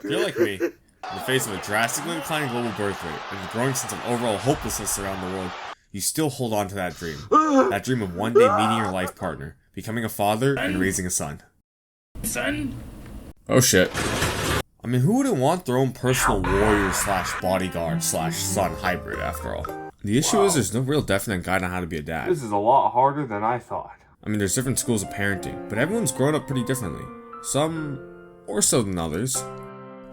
If you're like me, in the face of a drastically declining global birth rate and the growing sense of overall hopelessness around the world, you still hold on to that dream. That dream of one day meeting your life partner, becoming a father, and raising a son. Son? Oh shit. I mean, who wouldn't want their own personal warrior slash bodyguard slash son hybrid after all? The issue is there's no real definite guide on how to be a dad. This is a lot harder than I thought. I mean, there's different schools of parenting, but everyone's grown up pretty differently. Some more so than others.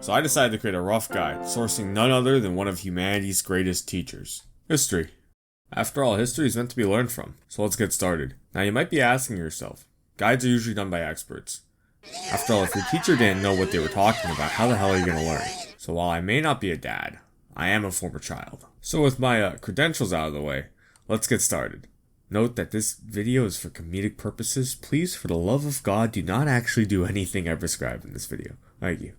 So I decided to create a rough guide, sourcing none other than one of humanity's greatest teachers. History. After all, history is meant to be learned from, so let's get started. Now you might be asking yourself, guides are usually done by experts. After all, if your teacher didn't know what they were talking about, how the hell are you going to learn? So while I may not be a dad, I am a former child. So with my credentials out of the way, let's get started. Note that this video is for comedic purposes. Please, for the love of God, do not actually do anything I prescribe in this video. Thank you.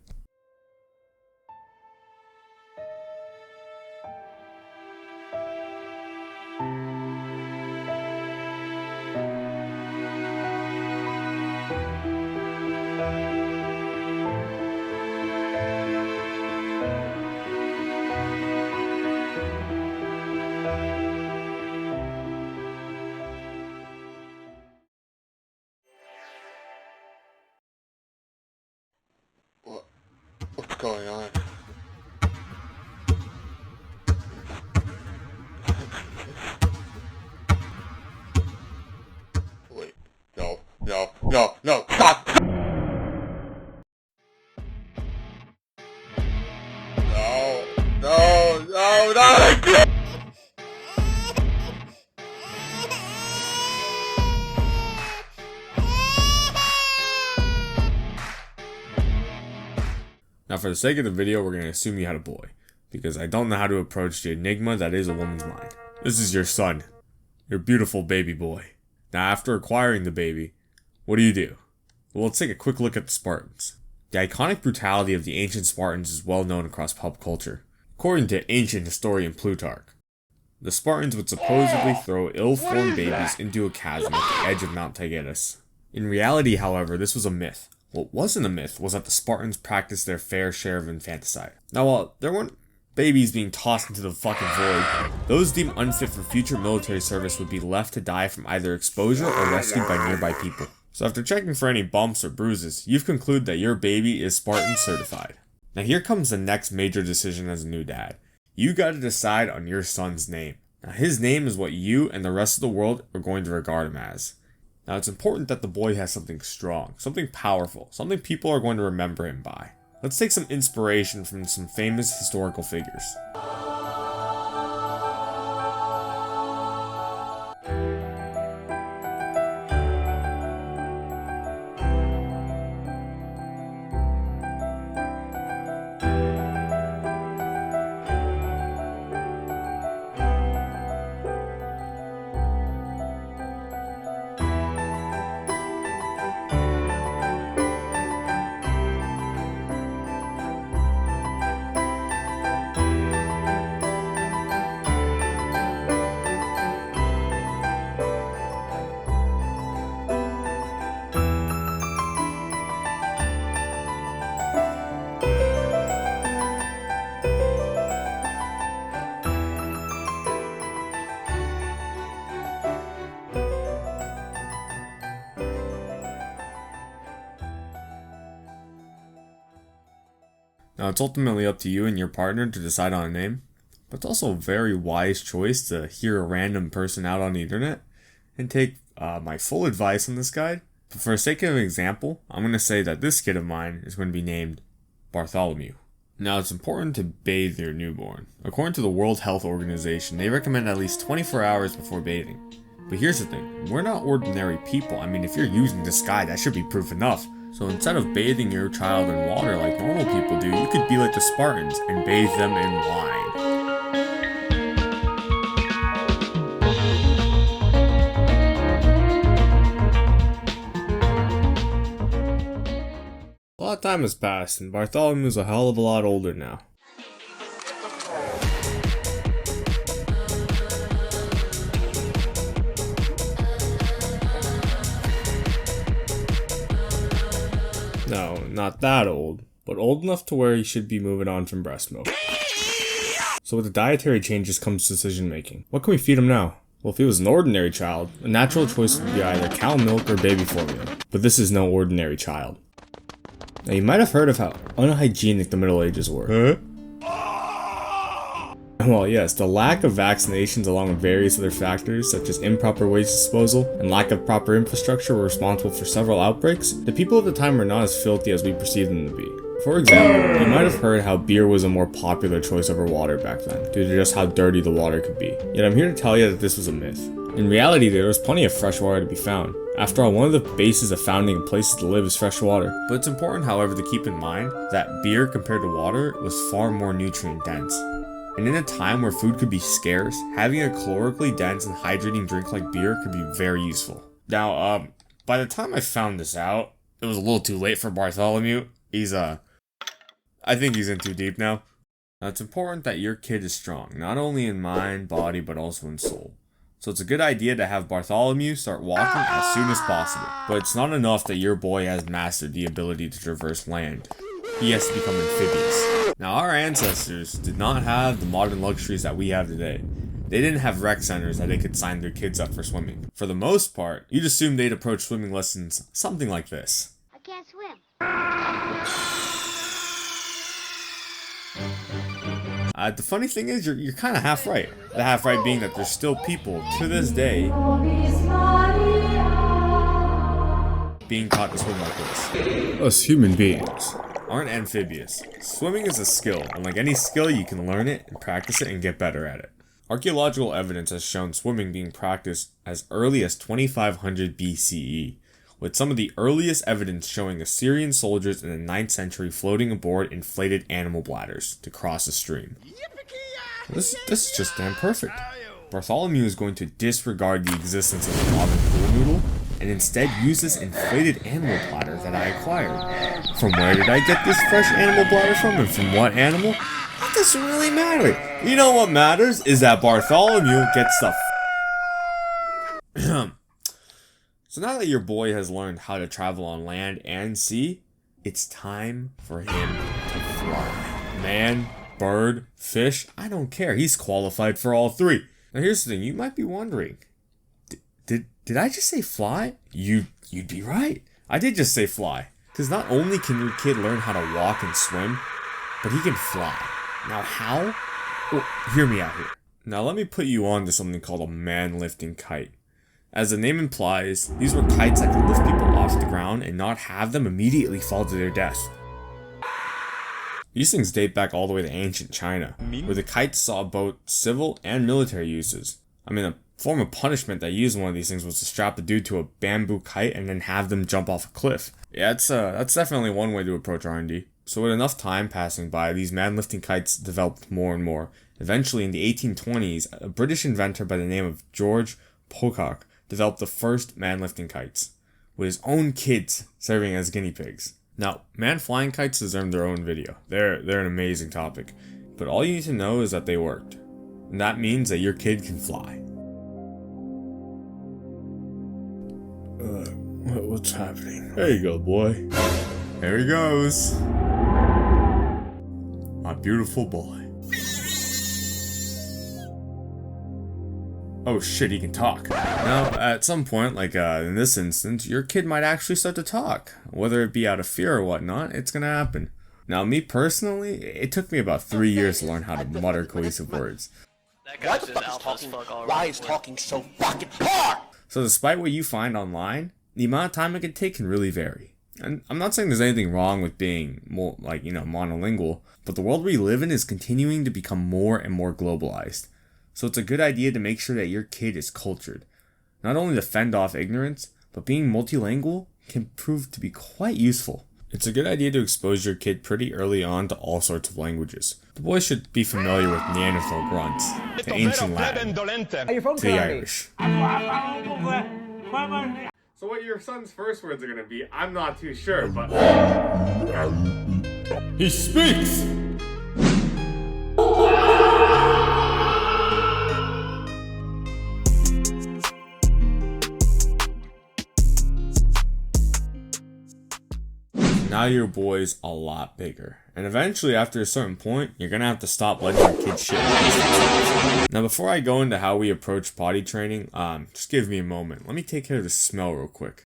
What's going on? Wait, no, stop! No, not again! Now for the sake of the video, we're going to assume you had a boy, because I don't know how to approach the enigma that is a woman's mind. This is your son, your beautiful baby boy. Now after acquiring the baby, what do? Well, let's take a quick look at the Spartans. The iconic brutality of the ancient Spartans is well known across pop culture. According to ancient historian Plutarch, the Spartans would supposedly throw ill-formed babies into a chasm at the edge of Mount Taygetus. In reality, however, this was a myth. What wasn't a myth was that the Spartans practiced their fair share of infanticide. Now, while there weren't babies being tossed into the fucking void, those deemed unfit for future military service would be left to die from either exposure or rescued by nearby people. So after checking for any bumps or bruises, you've concluded that your baby is Spartan certified. Now here comes the next major decision as a new dad. You gotta decide on your son's name. Now his name is what you and the rest of the world are going to regard him as. Now it's important that the boy has something strong, something powerful, something people are going to remember him by. Let's take some inspiration from some famous historical figures. Now it's ultimately up to you and your partner to decide on a name, but it's also a very wise choice to hear a random person out on the internet and take my full advice on this guide. But for the sake of an example, I'm going to say that this kid of mine is going to be named Bartholomew. Now it's important to bathe your newborn. According to the World Health Organization, they recommend at least 24 hours before bathing. But here's the thing, we're not ordinary people. I mean, if you're using this guide, that should be proof enough. So instead of bathing your child in water like normal people do, you could be like the Spartans and bathe them in wine. A lot of time has passed, and Bartholomew's a hell of a lot older now. No, not that old. but old enough to where he should be moving on from breast milk. So with the dietary changes comes decision making. What can we feed him now? Well, if he was an ordinary child, a natural choice would be either cow milk or baby formula. But this is no ordinary child. Now you might have heard of how unhygienic the Middle Ages were. Well, yes, the lack of vaccinations along with various other factors such as improper waste disposal and lack of proper infrastructure were responsible for several outbreaks. The people at the time were not as filthy as we perceive them to be. For example, you might have heard how beer was a more popular choice over water back then, due to just how dirty the water could be. Yet I'm here to tell you that this was a myth. In reality, there was plenty of fresh water to be found. After all, one of the bases of founding a place to live is fresh water. But it's important, however, to keep in mind that beer compared to water was far more nutrient dense. And in a time where food could be scarce, having a calorically dense and hydrating drink like beer could be very useful. Now, by the time I found this out, it was a little too late for Bartholomew. I think he's in too deep now. Now, it's important that your kid is strong, not only in mind, body, but also in soul. So it's a good idea to have Bartholomew start walking as soon as possible. But it's not enough that your boy has mastered the ability to traverse land. He has to become amphibious. Now, our ancestors did not have the modern luxuries that we have today. They didn't have rec centers that they could sign their kids up for swimming. For the most part, you'd assume they'd approach swimming lessons something like this. I can't swim. The funny thing is, you're kind of half right. The half right being that there's still people, to this day, being taught to swim like this. Us human beings aren't amphibious. Swimming is a skill, and like any skill, you can learn it and practice it and get better at it. Archaeological evidence has shown swimming being practiced as early as 2500 BCE, with some of the earliest evidence showing Assyrian soldiers in the 9th century floating aboard inflated animal bladders to cross a stream. This is just damn perfect. Bartholomew is going to disregard the existence of the modern pool noodle and instead use this inflated animal bladder that I acquired. From where did I get this fresh animal bladder from, and from what animal? That doesn't really matter. You know what matters is that Bartholomew gets the So now that your boy has learned how to travel on land and sea, it's time for him to fly. Man, bird, fish, I don't care. He's qualified for all three. Now here's the thing, you might be wondering, did I just say fly? You'd be right. I did just say fly. Because not only can your kid learn how to walk and swim, but he can fly. Now how? Well, hear me out here. Now let me put you on to something called a man-lifting kite. As the name implies, these were kites that could lift people off the ground and not have them immediately fall to their death. These things date back all the way to ancient China, where the kites saw both civil and military uses. I mean, a form of punishment that used one of these things was to strap a dude to a bamboo kite and then have them jump off a cliff. Yeah, that's definitely one way to approach R&D. So with enough time passing by, these man-lifting kites developed more and more. Eventually, in the 1820s, a British inventor by the name of George Pocock developed the first man-lifting kites, with his own kids serving as guinea pigs. Now, man-flying kites deserve their own video. They're an amazing topic, but all you need to know is that they worked. And that means that your kid can fly. What's happening? There you go, boy. There he goes. My beautiful boy. Oh shit, he can talk. Now, at some point, like in this instance, your kid might actually start to talk. Whether it be out of fear or whatnot, it's gonna happen. Now, me personally, it took me about 3 years to learn how to mutter cohesive words. That guy's just alpha as fuck already. Why is talking so fucking hard? So despite what you find online, the amount of time it can take can really vary. And I'm not saying there's anything wrong with being more, monolingual, but the world we live in is continuing to become more and more globalized. So it's a good idea to make sure that your kid is cultured. Not only to fend off ignorance, but being multilingual can prove to be quite useful. It's a good idea to expose your kid pretty early on to all sorts of languages. The boy should be familiar with Neanderthal grunts, to ancient Latin, to the Irish. So what your son's first words are going to be, I'm not too sure, but... He speaks! Now now your boy's a lot bigger. And eventually, after a certain point, you're gonna have to stop letting your kid shit. Now, before I go into how we approach potty training, just give me a moment. Let me take care of the smell real quick.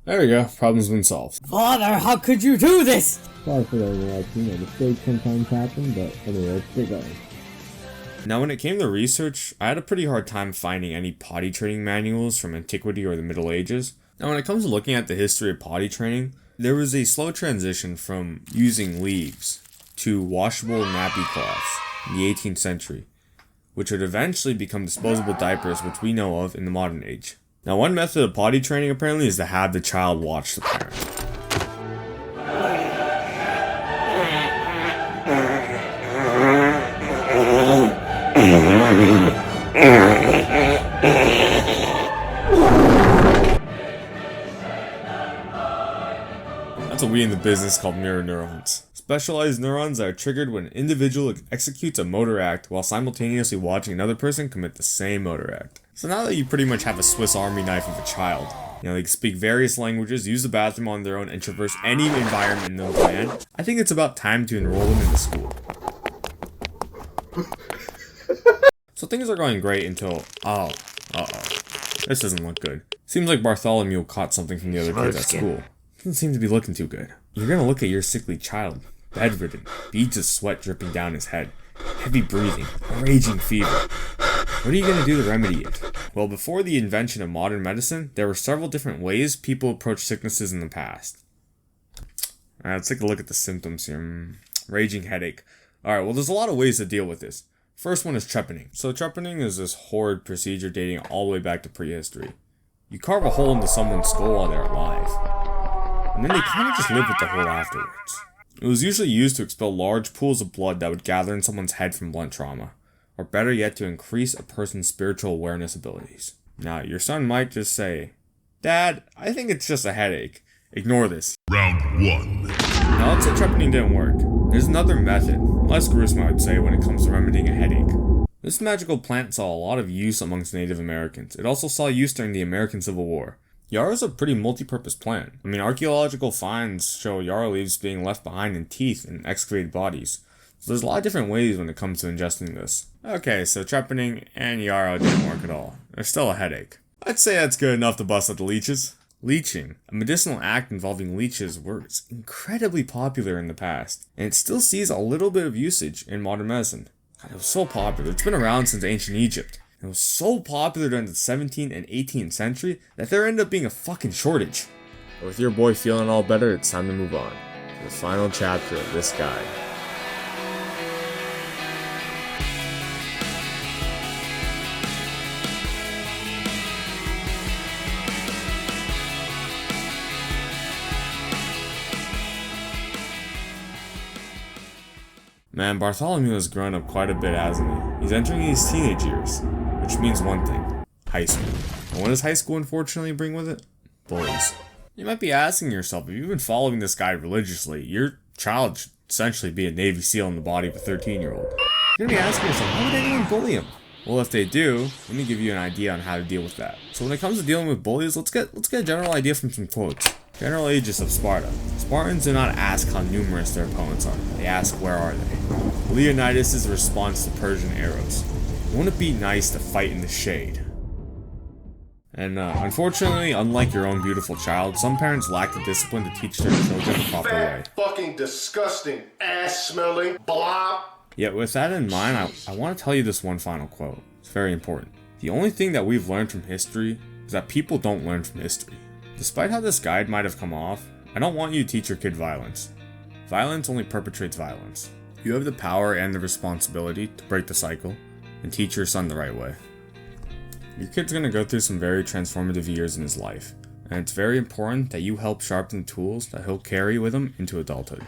There we go. Problem's been solved. Father, how could you do this? Sorry for those mistakes sometimes happen, but anyway, let's get going. Now, when it came to research, I had a pretty hard time finding any potty training manuals from antiquity or the Middle Ages. Now, when it comes to looking at the history of potty training, there was a slow transition from using leaves to washable nappy cloths in the 18th century, which would eventually become disposable diapers, which we know of in the modern age. Now, one method of potty training apparently is to have the child watch the parent. That's what we in the business call mirror neurons. Specialized neurons that are triggered when an individual executes a motor act while simultaneously watching another person commit the same motor act. So now that you pretty much have a Swiss Army knife of a child, they can speak various languages, use the bathroom on their own, and traverse any environment known to man, I think it's about time to enroll them into school. So things are going great until, this doesn't look good. Seems like Bartholomew caught something from the other kids at school. Doesn't seem to be looking too good. You're gonna look at your sickly child, bedridden, beads of sweat dripping down his head, heavy breathing, a raging fever. What are you gonna do to remedy it? Well, before the invention of modern medicine, there were several different ways people approached sicknesses in the past. Alright, let's take a look at the symptoms here. Raging headache. Alright, well, there's a lot of ways to deal with this. First one is trepanning. So trepanning is this horrid procedure dating all the way back to prehistory. You carve a hole into someone's skull while they're alive, and then they kind of just live with the hole afterwards. It was usually used to expel large pools of blood that would gather in someone's head from blunt trauma, or better yet, to increase a person's spiritual awareness abilities. Now, your son might just say, "Dad, I think it's just a headache." Ignore this. Round 1. Now, let's say trepanning didn't work. There's another method, less gruesome I would say, when it comes to remedying a headache. This magical plant saw a lot of use amongst Native Americans. It also saw use during the American Civil War. Yarrow is a pretty multi-purpose plant. Archaeological finds show yarrow leaves being left behind in teeth and excavated bodies. So there's a lot of different ways when it comes to ingesting this. Okay, so trepanning and yarrow didn't work at all. There's still a headache. I'd say that's good enough to bust out the leeches. Leeching, a medicinal act involving leeches, was incredibly popular in the past, and it still sees a little bit of usage in modern medicine. God, it was so popular. It's been around since ancient Egypt. It was so popular during the 17th and 18th century that there ended up being a fucking shortage. But with your boy feeling all better, it's time to move on to the final chapter of this guide. Man, Bartholomew has grown up quite a bit, hasn't he? He's entering his teenage years, which means one thing: high school. And what does high school unfortunately bring with it? Bullies. You might be asking yourself, if you've been following this guide religiously, your child should essentially be a Navy SEAL in the body of a 13-year-old. You're gonna be asking yourself, why would anyone bully him? Well, if they do, let me give you an idea on how to deal with that. So when it comes to dealing with bullies, let's get a general idea from some quotes. General Aegis of Sparta. Spartans do not ask how numerous their opponents are. They ask, where are they? Leonidas' response to Persian arrows. Won't it be nice to fight in the shade? And unfortunately, unlike your own beautiful child, some parents lack the discipline to teach their children the proper way. Fucking disgusting, ass-smelling, blah. Yet with that in mind, I want to tell you this one final quote. It's very important. The only thing that we've learned from history is that people don't learn from history. Despite how this guide might have come off, I don't want you to teach your kid violence. Violence only perpetrates violence. You have the power and the responsibility to break the cycle and teach your son the right way. Your kid's going to go through some very transformative years in his life, and it's very important that you help sharpen the tools that he'll carry with him into adulthood.